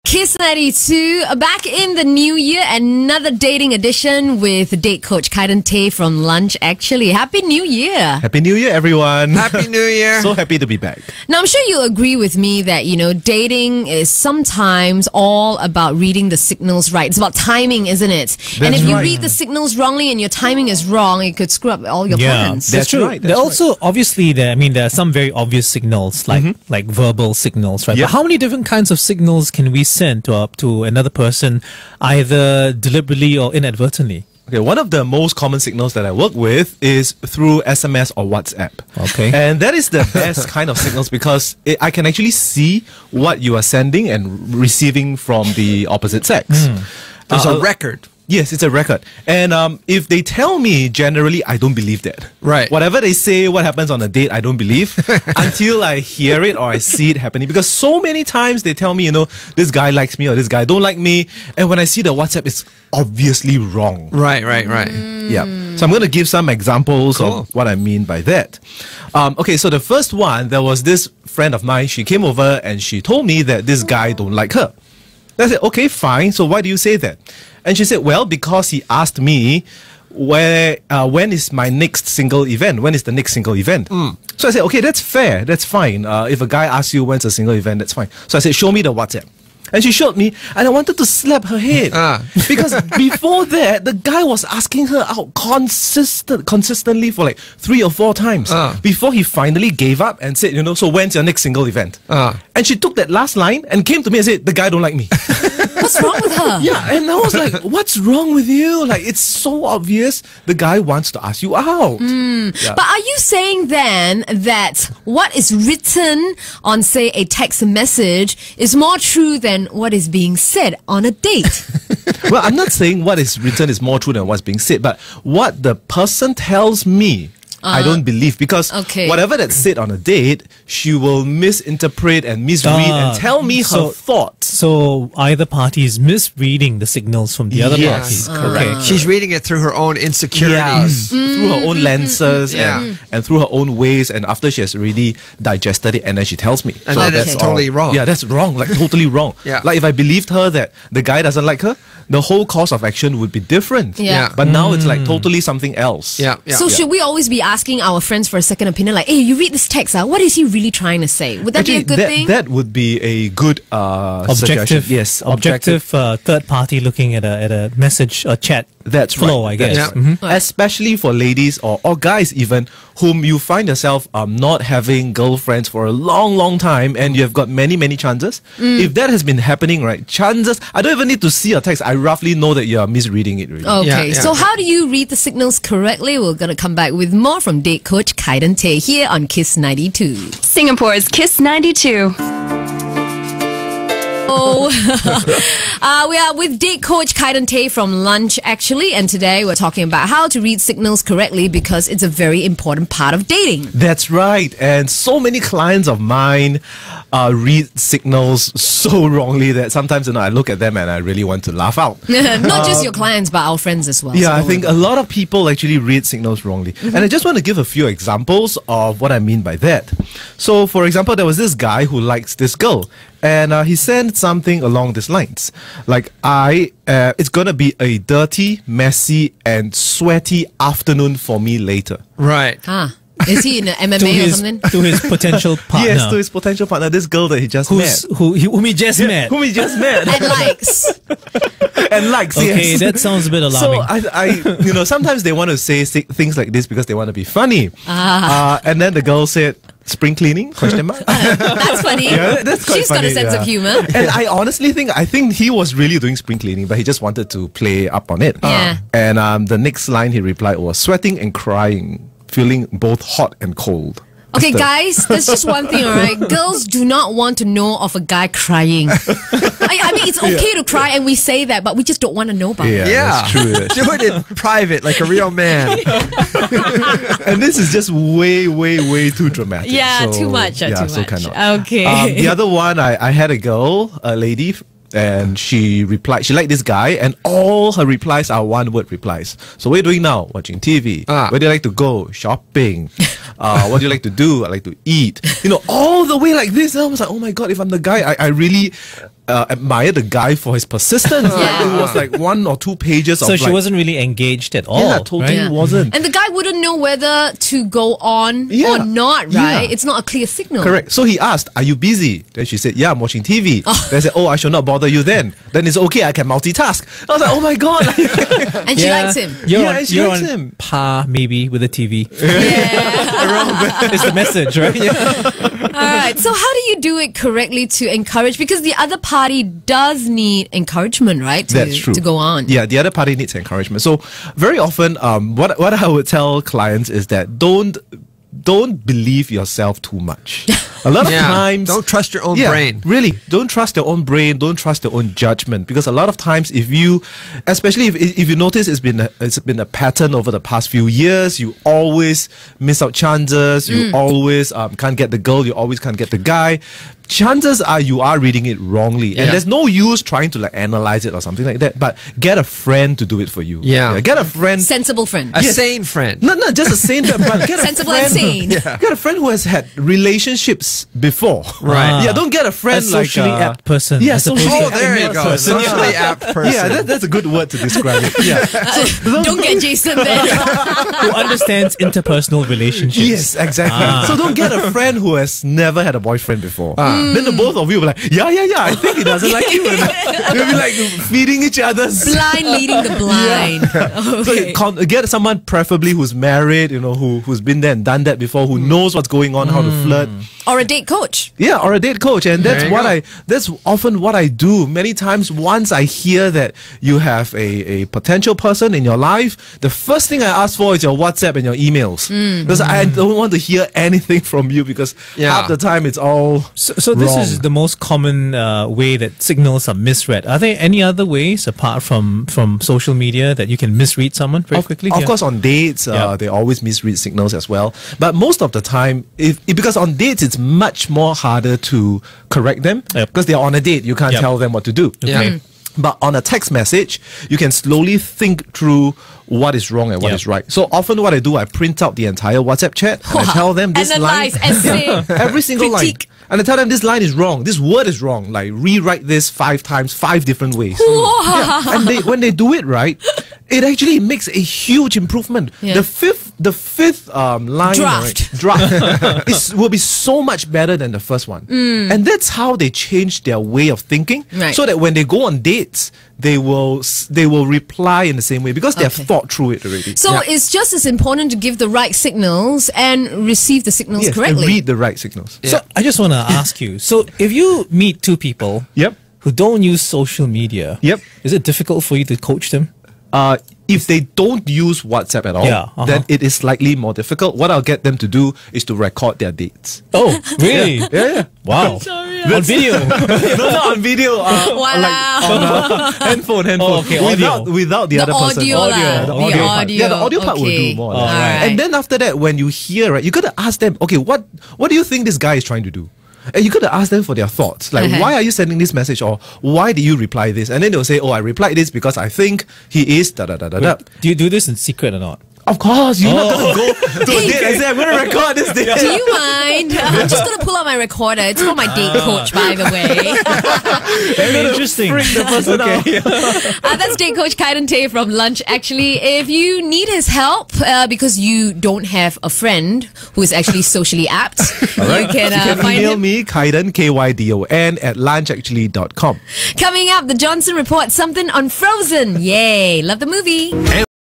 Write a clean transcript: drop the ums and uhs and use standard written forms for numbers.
Kiss 92, back in the new year, another dating edition with date coach Kydon from Lunch. Actually, Happy New Year. Happy New Year, everyone. Happy New Year. So happy to be back. Now, I'm sure you'll agree with me that, dating is sometimes all about reading the signals right. It's about timing, isn't it? And if you read the signals wrongly and your timing is wrong, it could screw up all your plans. That's true. Right. There also, obviously, there are some very obvious signals, like verbal signals, right? Yep. But how many different kinds of signals can we send to another person, either deliberately or inadvertently? Okay, one of the most common signals that I work with is through SMS or WhatsApp. Okay. And that is the best kind of signals because I can actually see what you are sending and receiving from the opposite sex. There's a record. Yes, it's a record. And if they tell me, generally, I don't believe that. Right. Whatever they say, what happens on a date, I don't believe until I hear it or I see it happening. Because so many times they tell me, this guy likes me or this guy don't like me. And when I see the WhatsApp, it's obviously wrong. Right. Yeah. So I'm going to give some examples of what I mean by that. Okay, so the first one, there was this friend of mine. She came over and she told me that this guy don't like her. I said, okay, fine. So why do you say that? And she said, well, because he asked me when is my next single event? When is the next single event? So I said, okay, that's fair. That's fine. If a guy asks you when's a single event, that's fine. So I said, show me the WhatsApp. And she showed me, and I wanted to slap her head. Because before that, the guy was asking her out consistently for like 3 or 4 times. Before he finally gave up and said, so when's your next single event? And she took that last line and came to me and said, the guy don't like me. What's wrong with her? Yeah, and I was like, what's wrong with you? Like, it's so obvious the guy wants to ask you out. Yeah. But are you saying then that what is written on, say, a text message is more true than what is being said on a date? Well, I'm not saying what is written is more true than what's being said, but what the person tells me, I don't believe, because whatever that's said on a date, she will misinterpret and misread and tell me her thoughts. So either party is misreading the signals from the other party. Correct. She's reading it through her own insecurities. Through her own lenses and through her own ways, and after she has already digested it, and then she tells me. And then that's totally wrong. Yeah, that's wrong, like totally wrong. Like if I believed her that the guy doesn't like her, the whole course of action would be different. But now it's like totally something else. So should we always be asking our friends for a second opinion, like, hey, you read this text, what is he really trying to say? Would that be a good thing? That would be a good objective, suggestion. Yes, objective third party looking at a message or chat. That's flow, right. I guess. Especially for ladies or guys even whom you find yourself not having girlfriends for a long time and you've got many chances. If that has been happening, right, chances, I don't even need to see a text. I roughly know that you're misreading it. Really. Okay, so how do you read the signals correctly? We're going to come back with more from date coach Kydon here on Kiss 92. Singapore's Kiss 92. We are with date coach Kydon from Lunch, actually, and today we're talking about how to read signals correctly because it's a very important part of dating. That's right, and so many clients of mine read signals so wrongly that sometimes I look at them and I really want to laugh out. Not just your clients, but our friends as well. Yeah, I think a lot of people actually read signals wrongly. And I just want to give a few examples of what I mean by that. So, for example, there was this guy who likes this girl. And he sent something along these lines. Like, it's going to be a dirty, messy, and sweaty afternoon for me later. Right. Is he in an MMA or something? To his potential partner. Yes, to his potential partner. This girl that he just met. Whom he just met. Whom he just met. And likes. And likes, okay, yes. That sounds a bit alarming. So, sometimes they want to say things like this because they want to be funny. And then the girl said, spring cleaning? Question mark. That's funny. Yeah, that's quite She's funny, got a sense of humor. And I honestly think he was really doing spring cleaning, but he just wanted to play up on it. Yeah. And the next line he replied was sweating and crying, feeling both hot and cold. Okay, guys, there's just one thing, alright? Girls do not want to know of a guy crying. I mean, it's okay to cry, and we say that, but we just don't want to know about it. That's true. Do it in private, like a real man. And this is just way too dramatic. Yeah, so, too much. So cannot. Okay. The other one, I had a lady, and she replied, she liked this guy, and all her replies are one-word replies. So what are you doing now? Watching TV. Where do you like to go? Shopping. What do you like to do? I like to eat. All the way like this. And I was like, oh my God, if I'm the guy, I really admire the guy for his persistence. Like, it was like 1 or 2 pages of So she wasn't really engaged at all. Yeah, totally right? wasn't. And the guy wouldn't know whether to go on Yeah. or not, right? Yeah. It's not a clear signal. Correct. So he asked, "Are you busy?" Then she said, "Yeah, I'm watching TV." Then I said, "Oh, I shall not bother you then. Then it's okay, I can multitask." I was like, "Oh my god." And she likes him. You're Yeah, on, she you're likes on him. par maybe with the TV. Yeah. It's the message, right? All right. So how do you do it correctly to encourage? Because the other party does need encouragement, right? That's true. To go on. Yeah, the other party needs encouragement. So very often, what I would tell clients is that don't believe yourself too much. A lot of times, don't trust your own brain. Really, don't trust your own brain. Don't trust your own judgment, because a lot of times, especially if you notice, it's been a pattern over the past few years. You always miss out chances. You always can't get the girl. You always can't get the guy. Chances are you are reading it wrongly, and there's no use trying to like analyze it or something like that. But get a friend to do it for you. Yeah. Get a friend. Sensible friend. A sane friend. Not just a sane friend, but get a Sensible friend. and sane. Get a friend who has had relationships before. Right. Yeah, don't get a friend A like socially apt person. Yeah, as opposed socially to Oh, there you go. person. Socially apt person. Yeah, that's a good word to describe it. Yeah. Don't get Jason there. who understands interpersonal relationships. Yes, exactly. So don't get a friend who has never had a boyfriend before. Then the both of you will be like, yeah, I think he doesn't like you. And you'll be like feeding each other's. Blind leading the blind. Okay. So get someone preferably who's married, who's been there and done that before, who knows what's going on, how to flirt. Or a date coach. Yeah, or a date coach, and There you that's often what I do. Many times, once I hear that you have a potential person in your life, the first thing I ask for is your WhatsApp and your emails, because I don't want to hear anything from you, because half the time it's all So this wrong. is the most common way that signals are misread. Are there any other ways apart from social media that you can misread someone very quickly? Of course, on dates, they always misread signals as well. But most of the time, because on dates, it's much more harder to correct them, because they're on a date. You can't tell them what to do. Yeah. But on a text message, you can slowly think through what is wrong and what is right. So often what I do, I print out the entire WhatsApp chat and I tell them this line. Analyze, essay, Every single critique. line. And I tell them this line is wrong. This word is wrong. Like, rewrite this 5 times, 5 different ways. And when they do it right, it actually makes a huge improvement. Yeah. The fifth line draft will be so much better than the first one. And that's how they change their way of thinking, Right. so that when they go on dates, they will reply in the same way, because they have thought through it already. So it's just as important to give the right signals and receive the signals Yes, and correctly. read the right signals. So I just want to ask you. So if you meet two people Yep. who don't use social media, Yep. is it difficult for you to coach them? If they don't use WhatsApp at all, then it is slightly more difficult. What I'll get them to do is to record their dates. Oh, really? Yeah. Wow. On video. No, not on video. Wow. On handphone. Oh, okay, audio. Without the The other person. audio lah. The The audio part. audio. Yeah, the audio part will Okay. do more. All right. And then after that, when you hear, right, you got to ask them, okay, what do you think this guy is trying to do? And you got to ask them for their thoughts. Like, why are you sending this message? Or why did you reply this? And then they'll say, oh, I replied this because I think he is da-da-da-da-da. Do you do this in secret or not? Of course, you're not going to go to a date and say, I'm going to record this date. Do you mind? I'm just going to pull out my recorder. It's for my date coach, by the way. Very interesting. That's date coach Kydon Tay from Lunch. Actually, if you need his help because you don't have a friend who is actually socially apt, you can find email him. me, Kydon, Kydon, at lunchactually.com. Coming up, the Johnson Report, something on Frozen. Yay, love the movie.